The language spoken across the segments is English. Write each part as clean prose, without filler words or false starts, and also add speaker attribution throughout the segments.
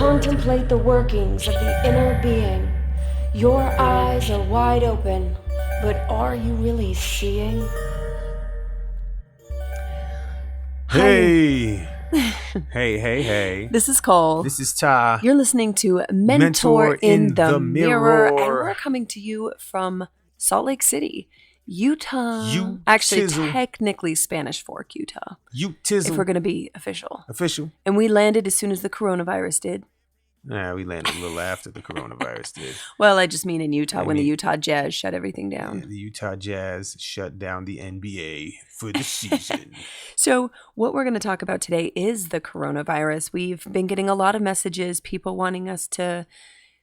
Speaker 1: contemplate the workings of the inner being. Your eyes are wide open, but are you really seeing?
Speaker 2: Hey. Hey.
Speaker 3: This is Cole.
Speaker 2: This is Ty.
Speaker 3: You're listening to Mentor in the Mirror, and we're coming to you from Salt Lake City, Utah. Actually,
Speaker 2: tizzle.
Speaker 3: technically Spanish Fork, Utah.
Speaker 2: Tizzle.
Speaker 3: If we're going to be official.
Speaker 2: Official.
Speaker 3: And we landed as soon as the coronavirus did.
Speaker 2: Yeah, we landed a little after the coronavirus did.
Speaker 3: Well, I just mean in Utah when the Utah Jazz shut everything down.
Speaker 2: Yeah, the Utah Jazz shut down the NBA for the season.
Speaker 3: So what we're going to talk about today is the coronavirus. We've been getting a lot of messages, people wanting us to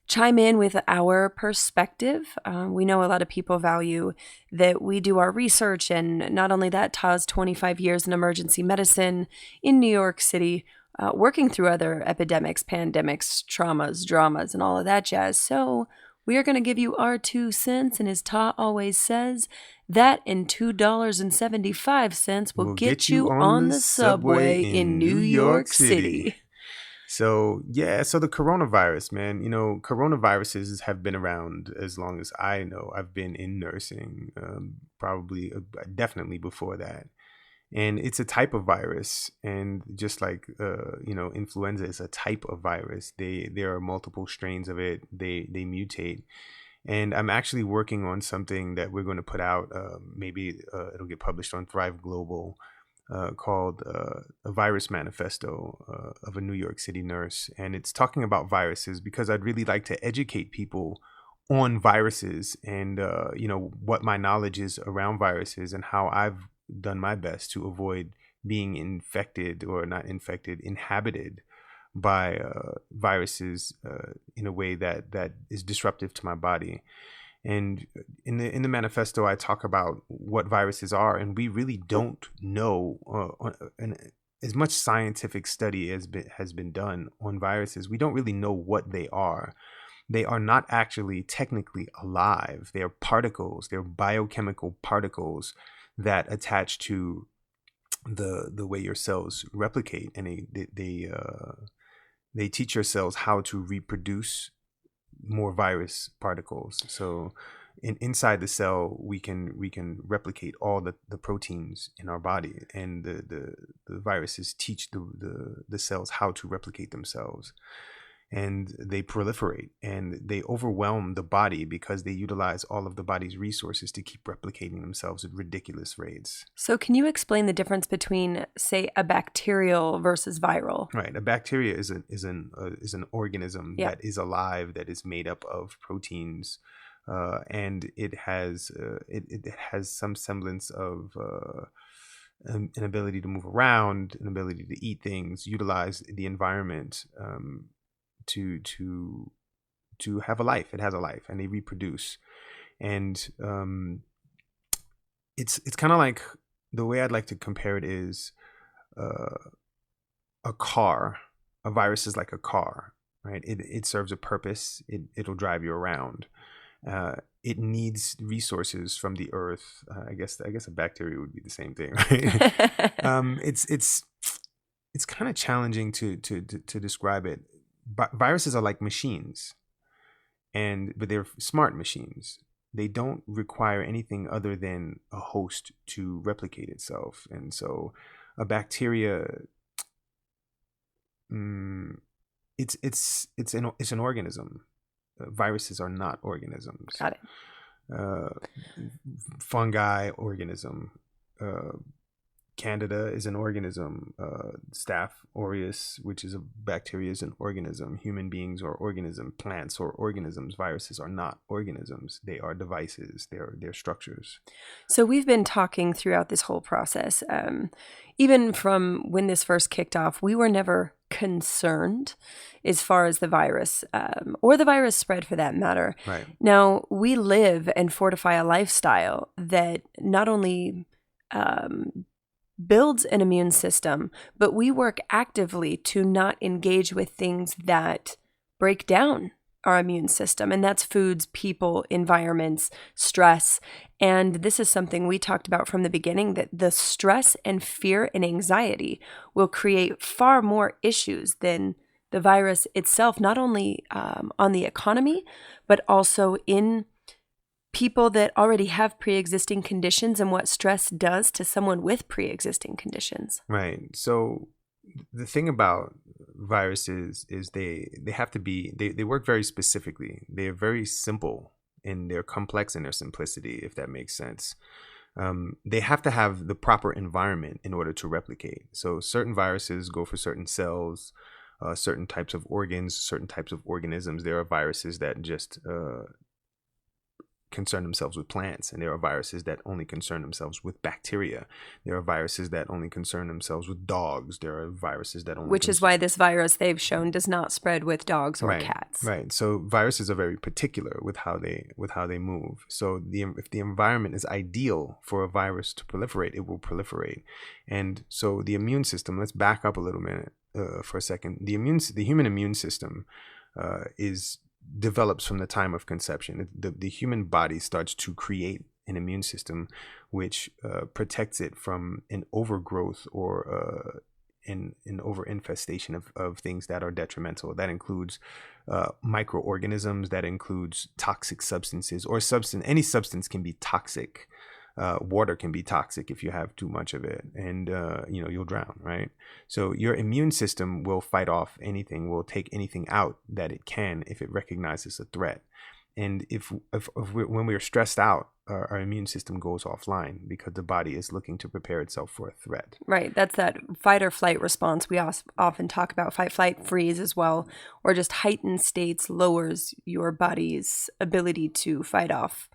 Speaker 3: chime in with our perspective. We know a lot of people value that we do our research, and not only that, Ta's 25 years in emergency medicine in New York City, working through other epidemics, pandemics, traumas, dramas, and all of that jazz. So we are going to give you our 2 cents, and as Ta always says, that and $2.75 will get you on the subway in New York City.
Speaker 2: So the coronavirus, man, coronaviruses have been around as long as I know. I've been in nursing, definitely before that. And it's a type of virus, and just like influenza is a type of virus. There are multiple strains of it. They mutate, and I'm actually working on something that we're going to put out. Maybe it'll get published on Thrive Global, called a virus manifesto of a New York City nurse, and it's talking about viruses because I'd really like to educate people on viruses and what my knowledge is around viruses and how I've done my best to avoid being infected or not infected, inhabited by viruses in a way that is disruptive to my body. And in the manifesto, I talk about what viruses are, and we really don't know. And as much scientific study has been done on viruses, we don't really know what they are. They are not actually technically alive. They are particles. They're biochemical particles that attach to the way your cells replicate, and they teach your cells how to reproduce more virus particles. So inside the cell, we can replicate all the proteins in our body, and the viruses teach the cells how to replicate themselves. And they proliferate and they overwhelm the body because they utilize all of the body's resources to keep replicating themselves at ridiculous rates.
Speaker 3: So can you explain the difference between, say, a bacterial versus viral?
Speaker 2: Right. A bacteria is an organism that is alive, that is made up of proteins, and it has some semblance of an ability to move around, an ability to eat things, utilize the environment, to have a life. It has a life, and they reproduce. And it's kind of like, the way I'd like to compare it is a car. A virus is like a car, right? It serves a purpose. It'll drive you around. It needs resources from the earth. I guess a bacteria would be the same thing, right? It's kind of challenging to describe it. Viruses are like machines, but they're smart machines. They don't require anything other than a host to replicate itself. And so a bacteria, it's an organism. Viruses are not organisms.
Speaker 3: Got it.
Speaker 2: Fungi, organism. Candida is an organism. Staph aureus, which is a bacteria, is an organism. Human beings are organisms. Plants are organisms. Viruses are not organisms. They are devices. They're structures.
Speaker 3: So we've been talking throughout this whole process. Even from when this first kicked off, we were never concerned as far as the virus, or the virus spread for that matter.
Speaker 2: Right.
Speaker 3: Now, we live and fortify a lifestyle that not only builds an immune system, but we work actively to not engage with things that break down our immune system. And that's foods, people, environments, stress. And this is something we talked about from the beginning, that the stress and fear and anxiety will create far more issues than the virus itself, not only on the economy, but also in people that already have pre-existing conditions and what stress does to someone with pre-existing conditions.
Speaker 2: Right. So the thing about viruses is they have to be, they work very specifically. They're very simple and they're complex in their simplicity, if that makes sense. They have to have the proper environment in order to replicate. So certain viruses go for certain cells, certain types of organs, certain types of organisms. There are viruses that just concern themselves with plants, and there are viruses that only concern themselves with bacteria. There are viruses that only concern themselves with dogs. There are viruses that only
Speaker 3: which is why this virus they've shown does not spread with dogs or cats.
Speaker 2: Right. So viruses are very particular with how they move. So if the environment is ideal for a virus to proliferate, it will proliferate. And so the immune system, let's back up a little minute for a second. The human immune system develops from the time of conception. The human body starts to create an immune system which protects it from an overgrowth or an overinfestation of things that are detrimental. That includes microorganisms, that includes toxic substances or any substance can be toxic. Water can be toxic if you have too much of it, and you'll drown, right? So your immune system will fight off anything, will take anything out that it can if it recognizes a threat. And when we're stressed out, our immune system goes offline because the body is looking to prepare itself for a threat.
Speaker 3: Right. That's that fight or flight response. We often talk about fight, flight, freeze as well, or just heightened states lowers your body's ability to fight off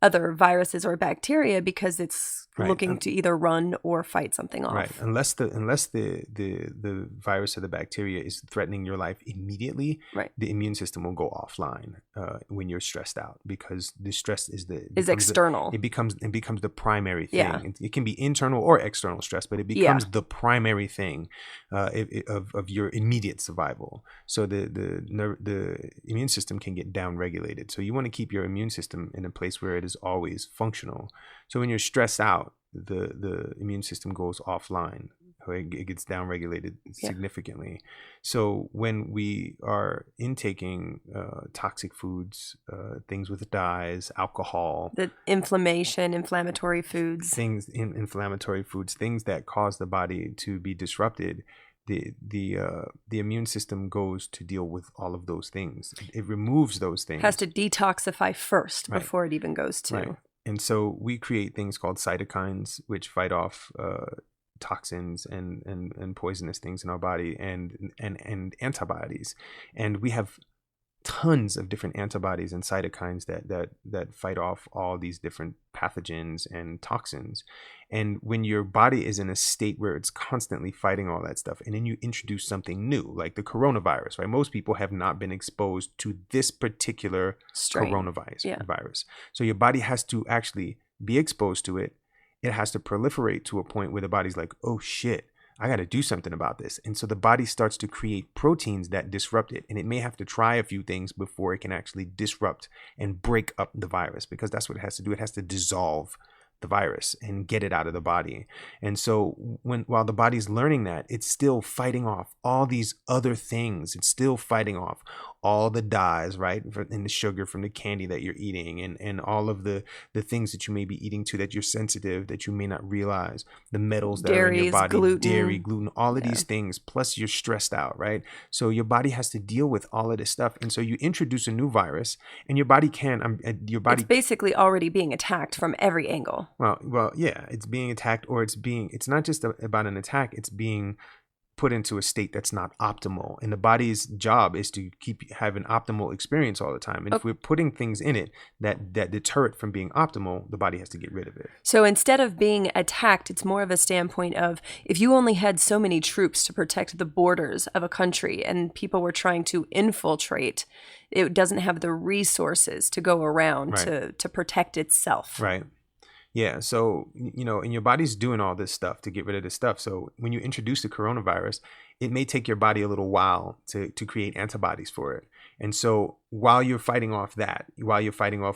Speaker 3: other viruses or bacteria because it's looking to either run or fight something off.
Speaker 2: Right. Unless the virus or the bacteria is threatening your life immediately, the immune system will go offline when you're stressed out because the stress is
Speaker 3: external.
Speaker 2: It becomes the primary thing.
Speaker 3: Yeah.
Speaker 2: It can be internal or external stress, but it becomes the primary thing of your immediate survival. So the immune system can get downregulated. So you want to keep your immune system in a place where it is always functional. So when you're stressed out, the immune system goes offline. It gets downregulated significantly. So when we are intaking toxic foods, things with dyes, alcohol,
Speaker 3: the inflammatory foods,
Speaker 2: things that cause the body to be disrupted, the immune system goes to deal with all of those things. It removes those things.
Speaker 3: Has to detoxify first before it even goes to.
Speaker 2: Right. And so we create things called cytokines, which fight off toxins and poisonous things in our body, and antibodies. And we have tons of different antibodies and cytokines that fight off all these different pathogens and toxins. And when your body is in a state where it's constantly fighting all that stuff, and then you introduce something new, like the coronavirus, right? Most people have not been exposed to this particular coronavirus virus. So your body has to actually be exposed to it. It has to proliferate to a point where the body's like, oh shit, I got to do something about this. And so the body starts to create proteins that disrupt it. And it may have to try a few things before it can actually disrupt and break up the virus, because that's what it has to do. It has to dissolve the virus and get it out of the body. And so while the body's learning that, it's still fighting off all these other things. It's still fighting off all the dyes, right? And the sugar from the candy that you're eating, and all of the things that you may be eating to that you're sensitive, that you may not realize, the metals that are in your body, dairy, gluten, all of these things, plus you're stressed out, right? So your body has to deal with all of this stuff. And so you introduce a new virus, and your body it's
Speaker 3: basically already being attacked from every angle.
Speaker 2: Well, yeah, it's being attacked, or it's not just about an attack, it's being put into a state that's not optimal. And the body's job is to have an optimal experience all the time. And if we're putting things in it that deter it from being optimal, the body has to get rid of it.
Speaker 3: So instead of being attacked, it's more of a standpoint of, if you only had so many troops to protect the borders of a country and people were trying to infiltrate, it doesn't have the resources to go around to protect itself.
Speaker 2: Right. Yeah, so, and your body's doing all this stuff to get rid of this stuff. So when you introduce the coronavirus, it may take your body a little while to create antibodies for it. And so while you're fighting off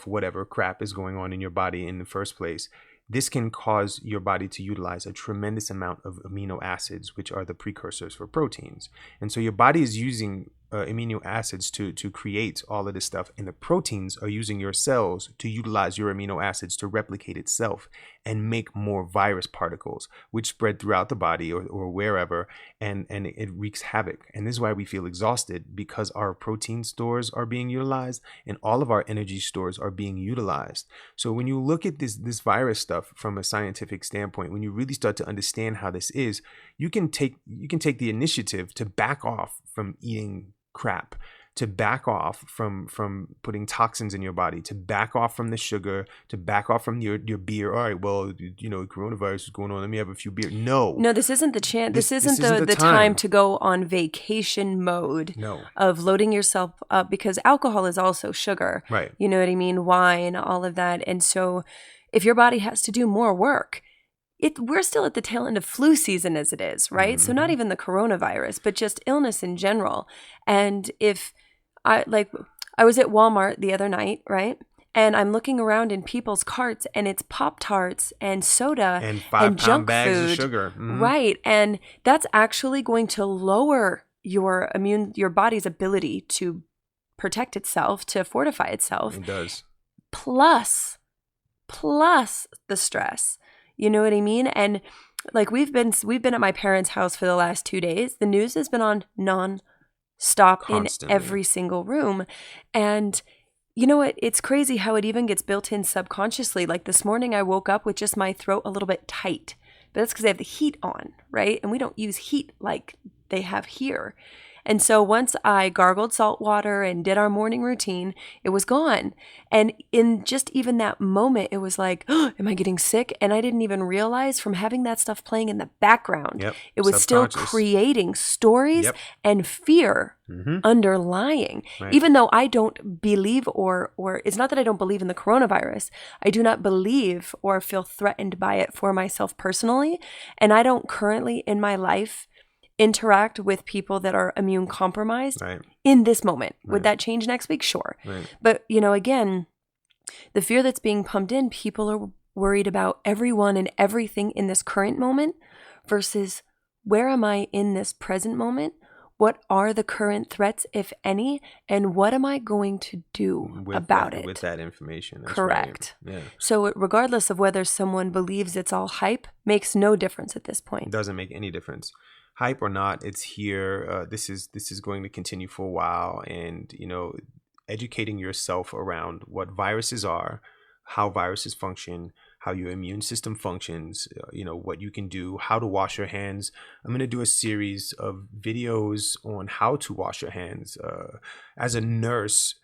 Speaker 2: whatever crap is going on in your body in the first place, this can cause your body to utilize a tremendous amount of amino acids, which are the precursors for proteins. And so your body is using amino acids to create all of this stuff, and the proteins are using your cells to utilize your amino acids to replicate itself and make more virus particles, which spread throughout the body or wherever, and it wreaks havoc. And this is why we feel exhausted, because our protein stores are being utilized and all of our energy stores are being utilized. So when you look at this virus stuff from a scientific standpoint, when you really start to understand how this is, you can take the initiative to back off from eating crap, to back off from putting toxins in your body, to back off from the sugar, to back off from your beer. All right, well, coronavirus is going on, let me have a few beers. No,
Speaker 3: this isn't the chance. This isn't the time to go on vacation mode of loading yourself up, because alcohol is also sugar.
Speaker 2: Right.
Speaker 3: You know what I mean? Wine, all of that. And so if your body has to do more work, we're still at the tail end of flu season as it is, right? So not even the coronavirus, but just illness in general. And if I was at Walmart the other night, right? And I'm looking around in people's carts, and it's Pop-Tarts and soda
Speaker 2: and 5-pound
Speaker 3: junk
Speaker 2: bags
Speaker 3: food,
Speaker 2: of sugar. Mm-hmm.
Speaker 3: Right. And that's actually going to lower your body's ability to protect itself, to fortify itself.
Speaker 2: It does.
Speaker 3: Plus the stress. You know what I mean? And like we've been at my parents' house for the last 2 days. The news has been on non-stop
Speaker 2: Constantly.
Speaker 3: in every single room. And you know what? It's crazy how it even gets built in subconsciously. Like this morning I woke up with just my throat a little bit tight. But that's because I have the heat on, right? And we don't use heat like they have here. And so once I gargled salt water and did our morning routine, it was gone. And in just even that moment, it was like, oh, am I getting sick? And I didn't even realize from having that stuff playing in the background, it was still creating stories and fear underlying.
Speaker 2: Right.
Speaker 3: Even though I don't believe or it's not that I don't believe in the coronavirus. I do not believe or feel threatened by it for myself personally. And I don't currently in my life interact with people that are immune compromised in this moment. Would that change next week? Sure.
Speaker 2: Right.
Speaker 3: But, again, the fear that's being pumped in, people are worried about everyone and everything in this current moment versus where am I in this present moment? What are the current threats, if any? And what am I going to do about it?
Speaker 2: With that information. That's
Speaker 3: correct.
Speaker 2: Right. Yeah.
Speaker 3: So regardless of whether someone believes it's all hype, makes no difference at this point.
Speaker 2: It doesn't make any difference. Hype or not, it's here. This is going to continue for a while, and educating yourself around what viruses are, how viruses function, how your immune system functions, what you can do, how to wash your hands. I'm going to do a series of videos on how to wash your hands. As a nurse,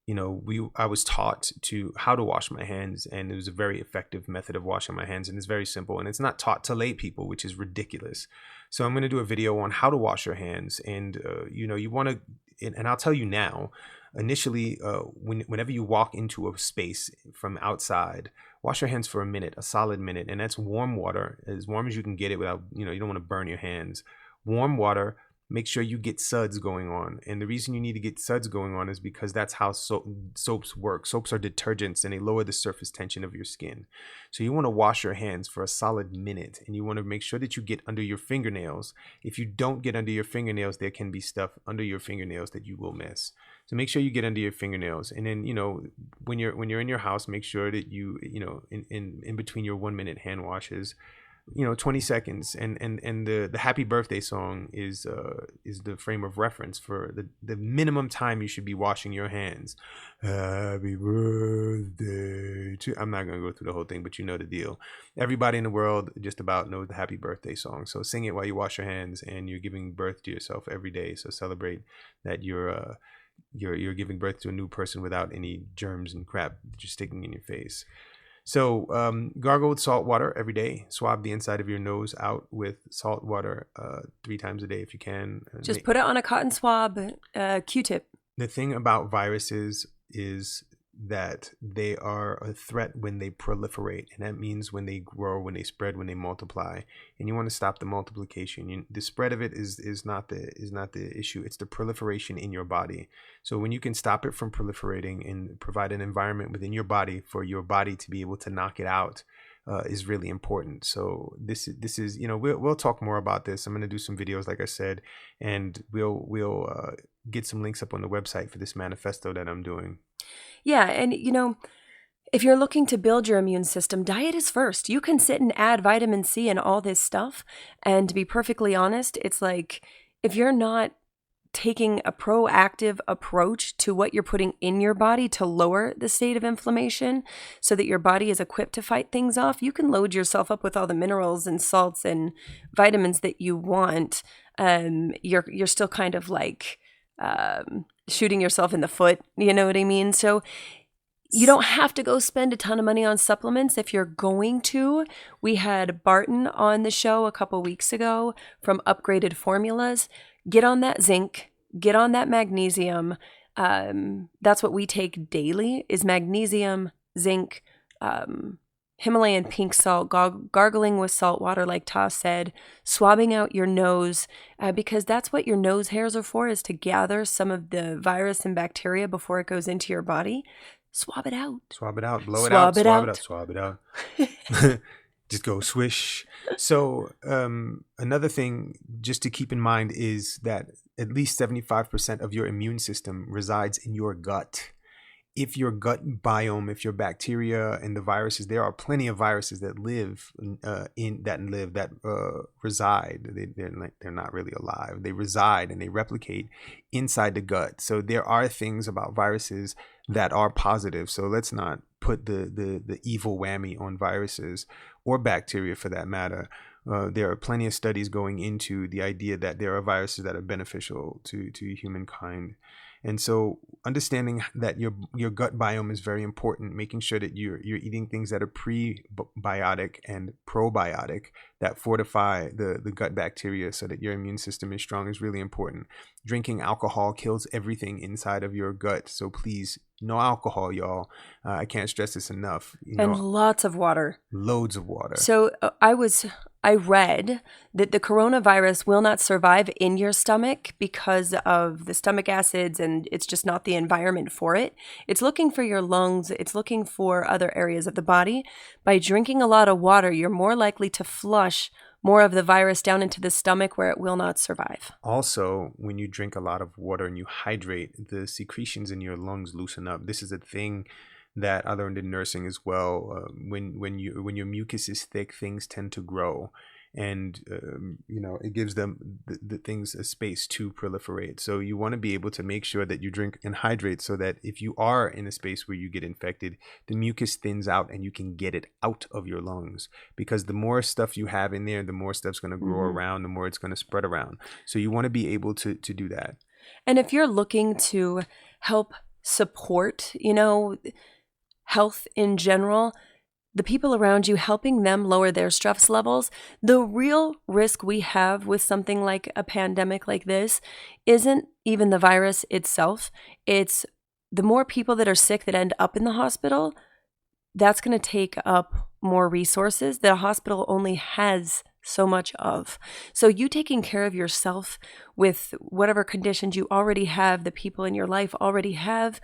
Speaker 2: I was taught how to wash my hands, and it was a very effective method of washing my hands, and it's very simple, and it's not taught to lay people, which is ridiculous. So I'm going to do a video on how to wash your hands, and you want to, and I'll tell you now, initially, whenever you walk into a space from outside, wash your hands for a minute, a solid minute, and that's warm water, as warm as you can get it without, you don't want to burn your hands. Warm water. Make sure you get suds going on. And the reason you need to get suds going on is because that's how soaps work. Soaps are detergents, and they lower the surface tension of your skin. So you want to wash your hands for a solid minute, and you want to make sure that you get under your fingernails. If you don't get under your fingernails, there can be stuff under your fingernails that you will miss. So make sure you get under your fingernails. And then, when you're in your house, make sure that you, in between your 1 minute hand washes, 20 seconds, and the happy birthday song is the frame of reference for the minimum time you should be washing your hands. Happy birthday to, I'm not going to go through the whole thing, but you know the deal. Everybody in the world just about knows the happy birthday song. So sing it while you wash your hands, and you're giving birth to yourself every day. So celebrate that you're giving birth to a new person without any germs and crap just sticking in your face. So gargle with salt water every day. Swab the inside of your nose out with salt water 3 times a day if you can.
Speaker 3: Just put it on a cotton swab, Q-tip.
Speaker 2: The thing about viruses is that they are a threat when they proliferate, and that means when they grow, when they spread, when they multiply, and you want to stop the multiplication. The spread of it is not the issue. It's the proliferation in your body. So when you can stop it from proliferating and provide an environment within your body for your body to be able to knock it out, is really important. So this is, we'll talk more about this. I'm going to do some videos, like I said, and we'll get some links up on the website for this manifesto that I'm doing.
Speaker 3: Yeah, and if you're looking to build your immune system, diet is first. You can sit and add vitamin C and all this stuff, and to be perfectly honest, it's like if you're not taking a proactive approach to what you're putting in your body to lower the state of inflammation so that your body is equipped to fight things off, you can load yourself up with all the minerals and salts and vitamins that you want. You're still kind of like shooting yourself in the foot, you know what I mean? So you don't have to go spend a ton of money on supplements if you're going to. We had Barton on the show a couple weeks ago from Upgraded Formulas. Get on that zinc, get on that magnesium. That's what we take daily is magnesium, zinc, Himalayan pink salt, gargling with salt water, like Ta said, swabbing out your nose, because that's what your nose hairs are for, is to gather some of the virus and bacteria before it goes into your body. Swab it out.
Speaker 2: Swab it out. Blow it out. Swab it out. Just go swish. So another thing just to keep in mind is that at least 75% of your immune system resides in your gut. If your gut biome, if your bacteria and the viruses, there are plenty of viruses that reside. They're not really alive. They reside and they replicate inside the gut. So there are things about viruses that are positive. So let's not put the evil whammy on viruses or bacteria for that matter. There are plenty of studies going into the idea that there are viruses that are beneficial to humankind. And so understanding that your gut biome is very important, making sure that you're eating things that are prebiotic and probiotic that fortify the gut bacteria so that your immune system is strong is really important. Drinking alcohol kills everything inside of your gut. So please, no alcohol, y'all. I can't stress this enough.
Speaker 3: And lots of water.
Speaker 2: Loads of water.
Speaker 3: So I read that the coronavirus will not survive in your stomach because of the stomach acids, and it's just not the environment for it. It's looking for your lungs. It's looking for other areas of the body. By drinking a lot of water, you're more likely to flush more of the virus down into the stomach where it will not survive. Also,
Speaker 2: when you drink a lot of water and you hydrate, the secretions in your lungs loosen up. This is a thing that I learned in nursing as well. When your mucus is thick, things tend to grow, and it gives them the things a space to proliferate. So you want to be able to make sure that you drink and hydrate so that if you are in a space where you get infected, the mucus thins out and you can get it out of your lungs, because the more stuff you have in there, the more stuff's going to grow around, the more it's going to spread around. So you want to be able to do that.
Speaker 3: And if you're looking to help support, health in general, the people around you, helping them lower their stress levels, the real risk we have with something like a pandemic like this isn't even the virus itself. It's the more people that are sick that end up in the hospital, that's going to take up more resources that a hospital only has so much of. So you taking care of yourself with whatever conditions you already have, the people in your life already have,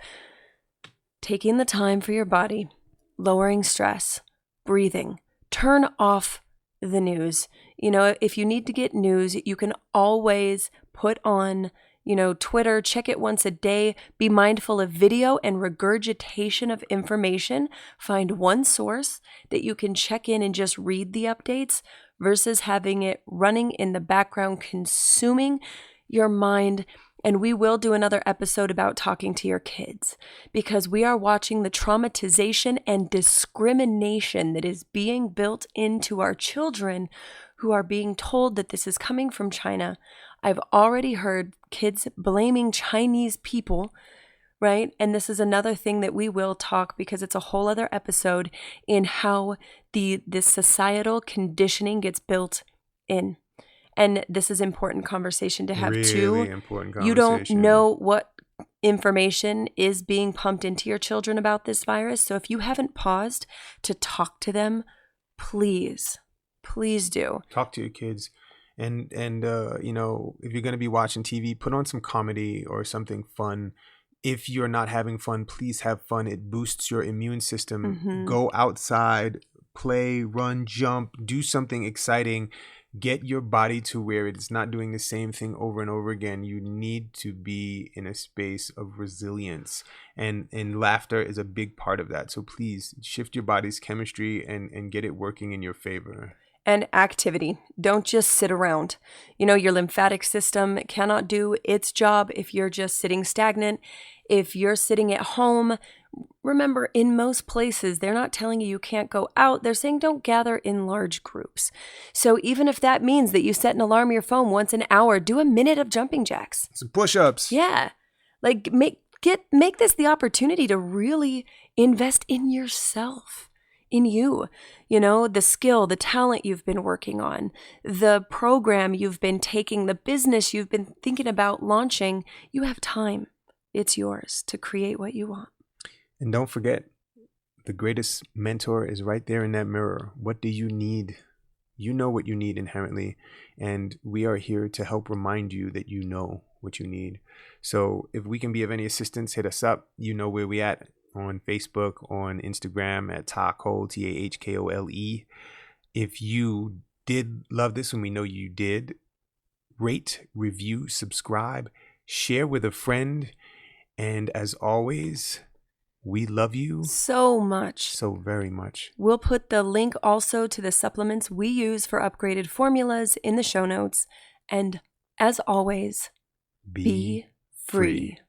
Speaker 3: taking the time for your body, lowering stress, breathing, turn off the news. If you need to get news, you can always put on, Twitter, check it once a day, be mindful of video and regurgitation of information. Find one source that you can check in and just read the updates versus having it running in the background, consuming your mind. And we will do another episode about talking to your kids, because we are watching the traumatization and discrimination that is being built into our children who are being told that this is coming from China. I've already heard kids blaming Chinese people, right? And this is another thing that we will talk, because it's a whole other episode, in how this societal conditioning gets built in. And this is important conversation to have too.
Speaker 2: Really important conversation.
Speaker 3: You don't know what information is being pumped into your children about this virus. So if you haven't paused to talk to them, please do.
Speaker 2: Talk to your kids. And if you're going to be watching TV, put on some comedy or something fun. If you're not having fun, please have fun. It boosts your immune system. Go outside, play, run, jump, do something exciting. Get your body to where it's not doing the same thing over and over again. You need to be in a space of resilience, and laughter is a big part of that. So please shift your body's chemistry and get it working in your favor.
Speaker 3: And activity. Don't just sit around. Your lymphatic system cannot do its job if you're just sitting stagnant. If you're sitting at home, remember, in most places, they're not telling you can't go out. They're saying don't gather in large groups. So even if that means that you set an alarm on your phone once an hour, do a minute of jumping jacks.
Speaker 2: Some push-ups.
Speaker 3: Yeah. Like make this the opportunity to really invest in yourself. In you, the skill, the talent you've been working on, the program you've been taking, the business you've been thinking about launching. You have time. It's yours to create what you want.
Speaker 2: And don't forget, the greatest mentor is right there in that mirror. What do you need? You know what you need inherently. And we are here to help remind you that you know what you need. So if we can be of any assistance, hit us up. You know where we at. On Facebook, on Instagram at Tahkole, Tahkole. If you did love this, and we know you did, rate, review, subscribe, share with a friend. And as always, we love you
Speaker 3: so much.
Speaker 2: So very much.
Speaker 3: We'll put the link also to the supplements we use for upgraded formulas in the show notes. And as always, be free.